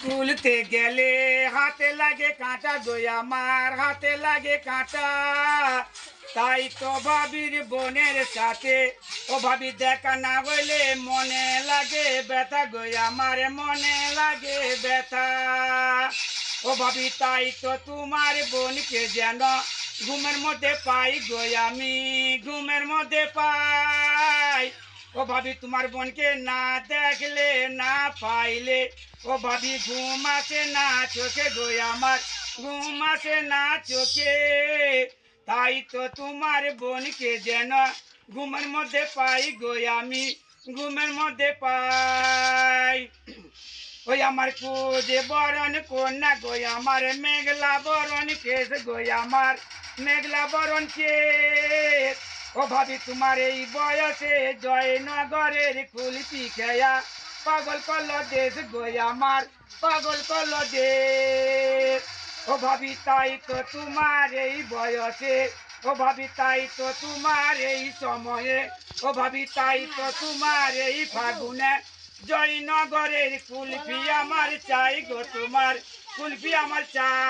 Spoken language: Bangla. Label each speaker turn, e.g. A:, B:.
A: খুলতে গেলে হাতে লাগে কাঁটা গো আমার হাতে লাগে কাঁটা তাই তো ভাবির বোনের সাথে ও ভাবি দেখা না হইলে মনে লাগে ব্যথা গো আমার মনে লাগে ব্যথা ও ভাবি তাই তো তোমার বোনকে যেন ঘুমের মধ্যে পাই গো আমি ঘুমের মধ্যে পাই ও ভাবি তোমার বোনকে না দেখলে না পাইলে ও ভাবি ঘুম আসে না চোখে গো আমার ঘুম আসে না চোখে তাই তো তোমার বোনকে যেন ঘুমের মধ্যে পাই গো আমি ঘুমের মধ্যে পাই ওই আমার কুজে বরণ কন্যা গো আমার মেঘলা বরণ কেস গো আমার মেঘলা বরণ কেস ও ভাবি তোমার এই বয়সে জয়নগরের কুলপি খেয়া পাগল করল দেশ গো আমার পাগল করল দেশ ও ভাবি তাই তো তোমার এই বয়সে ও ভাবি তাই তো তোমার এই সময়ে ও ভাবি তাই তো তোমার এই ফাগুনে জয়নগরের কুলফি আমার চাই গো তোমার কুলফি আমার চাই।